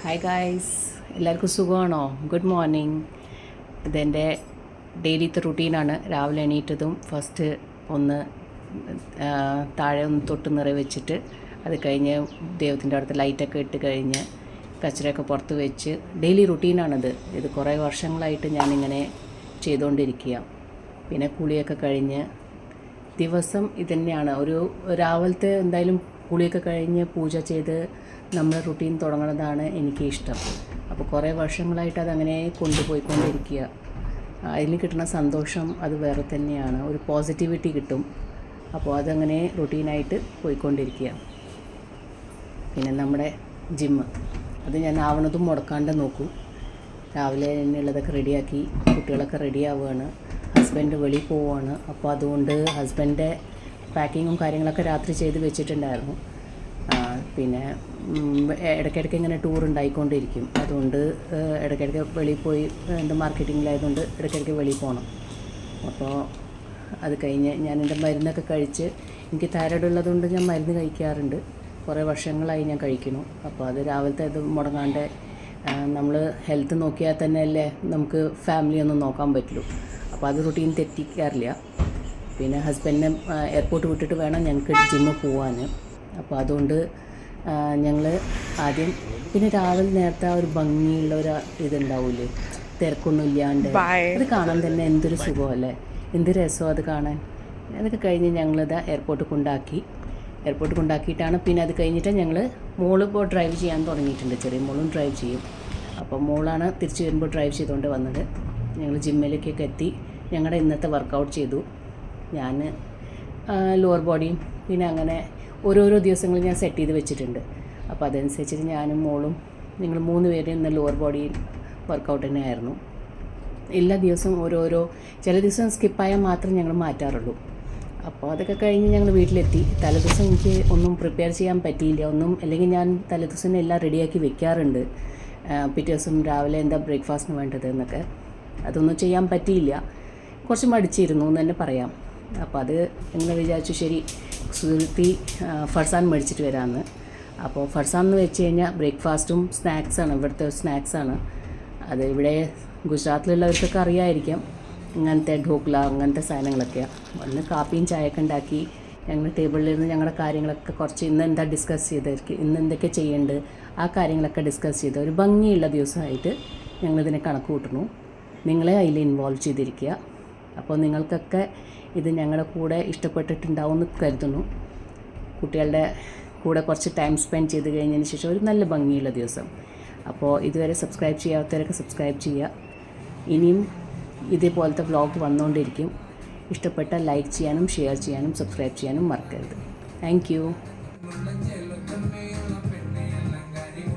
Hi guys, എല്ലാവർക്കും സുഖമാണോ? Good morning. ഇതെൻ്റെ ഡെയിലിത്തെ റുട്ടീനാണ്. രാവിലെ എണീറ്റതും ഫസ്റ്റ് ഒന്ന് താഴെ ഒന്ന് തൊട്ട് നിറവെച്ചിട്ട് അത് കഴിഞ്ഞ് ദൈവത്തിൻ്റെ അടുത്ത് ലൈറ്റൊക്കെ ഇട്ട് കഴിഞ്ഞ് കച്ചറയൊക്കെ പുറത്ത് വെച്ച് ഡെയിലി റുട്ടീനാണിത്. ഇത് കുറേ വർഷങ്ങളായിട്ട് ഞാനിങ്ങനെ ചെയ്തുകൊണ്ടിരിക്കുക. പിന്നെ കുളിയൊക്കെ കഴിഞ്ഞ് ദിവസം ഇതുതന്നെയാണ്. ഒരു രാവിലത്തെ എന്തായാലും കുളിയൊക്കെ കഴിഞ്ഞ് പൂജ ചെയ്ത് നമ്മൾ റുട്ടീൻ തുടങ്ങുന്നതാണ് എനിക്ക് ഇഷ്ടം. അപ്പോൾ കുറേ വർഷങ്ങളായിട്ട് അതങ്ങനെ കൊണ്ടുപോയിക്കൊണ്ടിരിക്കുക. അതിന് കിട്ടുന്ന സന്തോഷം അത് വേറെ തന്നെയാണ്. ഒരു പോസിറ്റിവിറ്റി കിട്ടും. അപ്പോൾ അതങ്ങനെ റുട്ടീനായിട്ട് പോയിക്കൊണ്ടിരിക്കുക. പിന്നെ നമ്മുടെ ജിമ്മ്, അത് ഞാൻ ആവണതും മുടക്കാണ്ട് നോക്കും. രാവിലെ തന്നെയുള്ളതൊക്കെ റെഡിയാക്കി കുട്ടികളൊക്കെ റെഡിയാവുകയാണ്. ഹസ്ബൻഡ് വെളിയിൽ പോവുകയാണ്. അപ്പോൾ അതുകൊണ്ട് ഹസ്ബൻഡിൻ്റെ പാക്കിങ്ങും കാര്യങ്ങളൊക്കെ രാത്രി ചെയ്ത് വെച്ചിട്ടുണ്ടായിരുന്നു. പിന്നെ ഇടയ്ക്കിടയ്ക്ക് ഇങ്ങനെ ടൂർ ഉണ്ടായിക്കൊണ്ടിരിക്കും. അതുകൊണ്ട് ഇടയ്ക്കിടയ്ക്ക് വെളിയിൽ പോയി മാർക്കറ്റിങ്ങിലായതുകൊണ്ട് ഇടയ്ക്കിടയ്ക്ക് വെളിയിൽ പോകണം. അപ്പോൾ അത് കഴിഞ്ഞ് ഞാൻ എൻ്റെ മരുന്നൊക്കെ കഴിച്ച്, എനിക്ക് തൈറോയ്ഡ് ഉള്ളതുകൊണ്ട് ഞാൻ മരുന്ന് കഴിക്കാറുണ്ട്. കുറേ വർഷങ്ങളായി ഞാൻ കഴിക്കുന്നു. അപ്പോൾ അത് രാവിലത്തെ ഇത് മുടങ്ങാണ്ട് നമ്മൾ ഹെൽത്ത് നോക്കിയാൽ തന്നെ അല്ലേ നമുക്ക് ഫാമിലിയൊന്നും നോക്കാൻ പറ്റുള്ളൂ. അപ്പോൾ അത് റുട്ടീൻ തെറ്റിക്കാറില്ല. പിന്നെ ഹസ്ബൻഡിനെ എയർപോർട്ട് വിട്ടിട്ട് വേണം ഞങ്ങൾക്ക് ജിമ്മിൽ പോകാൻ. അപ്പോൾ അതുകൊണ്ട് ഞങ്ങൾ ആദ്യം പിന്നെ രാവിലെ നേരത്തെ ആ ഒരു ഭംഗിയുള്ള ഒരു ഇതുണ്ടാവില്ലേ, തിരക്കൊന്നും ഇല്ലാണ്ട് അത് കാണാൻ തന്നെ എന്തൊരു സുഖമല്ലേ, എന്ത് രസമോ അത് കാണാൻ. അതൊക്കെ കഴിഞ്ഞ് ഞങ്ങളിത് എയർപോർട്ട് കൊണ്ടാക്കിയിട്ടാണ് പിന്നെ അത് കഴിഞ്ഞിട്ട് ഞങ്ങൾ മോളിപ്പോൾ ഡ്രൈവ് ചെയ്യാൻ തുടങ്ങിയിട്ടുണ്ട്. ചെറിയ മോളും ഡ്രൈവ് ചെയ്യും. അപ്പോൾ മോളാണ് തിരിച്ച് വരുമ്പോൾ ഡ്രൈവ് ചെയ്തുകൊണ്ട് വന്നത്. ഞങ്ങൾ ജിമ്മിലേക്കൊക്കെ എത്തി ഞങ്ങളുടെ ഇന്നത്തെ വർക്കൗട്ട് ചെയ്തു. ഞാൻ ലോവർ ബോഡിയും പിന്നെ അങ്ങനെ ഓരോരോ ദിവസങ്ങൾ ഞാൻ സെറ്റ് ചെയ്ത് വെച്ചിട്ടുണ്ട്. അപ്പോൾ അതനുസരിച്ചിട്ട് ഞാനും മോളും നിങ്ങൾ 3 പേരും ഇന്ന് ലോവർ ബോഡി വർക്കൗട്ട് തന്നെയായിരുന്നു. എല്ലാ ദിവസവും ഓരോരോ, ചില ദിവസം സ്കിപ്പായാൽ മാത്രമേ ഞങ്ങൾ മാറ്റാറുള്ളൂ. അപ്പോൾ അതൊക്കെ കഴിഞ്ഞ് ഞങ്ങൾ വീട്ടിലെത്തി. തലേദിവസം എനിക്ക് ഒന്നും പ്രിപ്പയർ ചെയ്യാൻ പറ്റിയില്ല. അല്ലെങ്കിൽ ഞാൻ തലേദിവസം എല്ലാം റെഡിയാക്കി വെക്കാറുണ്ട്. പിറ്റേ ദിവസം രാവിലെ എന്താ ബ്രേക്ക്ഫാസ്റ്റിന് വേണ്ടത് എന്നൊക്കെ. അതൊന്നും ചെയ്യാൻ പറ്റിയില്ല. കുറച്ച് മടിച്ചിരുന്നു എന്ന് തന്നെ പറയാം. അപ്പോൾ അത് നിങ്ങൾ വിചാരിച്ചു ശരി സുഹൃത്തി ഫർസാൻ മേടിച്ചിട്ട് വരാമെന്ന്. അപ്പോൾ ഫർസാൻ എന്ന് വെച്ച് കഴിഞ്ഞാൽ ബ്രേക്ക്ഫാസ്റ്റും സ്നാക്സാണ്, ഇവിടുത്തെ സ്നാക്സാണ്. അത് ഇവിടെ ഗുജറാത്തിലുള്ളവർക്കൊക്കെ അറിയാമായിരിക്കാം. ഇങ്ങനത്തെ ഢോക്ല അങ്ങനത്തെ സാധനങ്ങളൊക്കെയാണ്. വന്ന് കാപ്പിയും ചായയൊക്കെ ഉണ്ടാക്കി ഞങ്ങൾ ടേബിളിലിരുന്ന് ഞങ്ങളുടെ കാര്യങ്ങളൊക്കെ കുറച്ച് ഇന്ന് എന്താ ഡിസ്കസ് ചെയ്തിരിക്കും, ഇന്ന് എന്തൊക്കെ ചെയ്യേണ്ടത് ആ കാര്യങ്ങളൊക്കെ ഡിസ്കസ് ചെയ്ത് ഒരു ഭംഗിയുള്ള ദിവസമായിട്ട് ഞങ്ങളിതിനെ കണക്ക് കൂട്ടുന്നു. നിങ്ങളെ അതിൽ ഇൻവോൾവ് ചെയ്തിരിക്കുക. അപ്പോൾ നിങ്ങൾക്കൊക്കെ ഇത് ഞങ്ങളുടെ കൂടെ ഇഷ്ടപ്പെട്ടിട്ടുണ്ടാവുമെന്ന് കരുതുന്നു. കുട്ടികളുടെ കൂടെ കുറച്ച് ടൈം സ്പെൻഡ് ചെയ്ത് കഴിഞ്ഞതിന് ശേഷം ഒരു നല്ല ഭംഗിയുള്ള ദിവസം. അപ്പോൾ ഇതുവരെ സബ്സ്ക്രൈബ് ചെയ്യാത്തവരൊക്കെ സബ്സ്ക്രൈബ് ചെയ്യുക. ഇനിയും ഇതേപോലത്തെ വ്ളോഗ് വന്നുകൊണ്ടിരിക്കും. ഇഷ്ടപ്പെട്ട ലൈക്ക് ചെയ്യാനും ഷെയർ ചെയ്യാനും സബ്സ്ക്രൈബ് ചെയ്യാനും മറക്കരുത്. Thank you.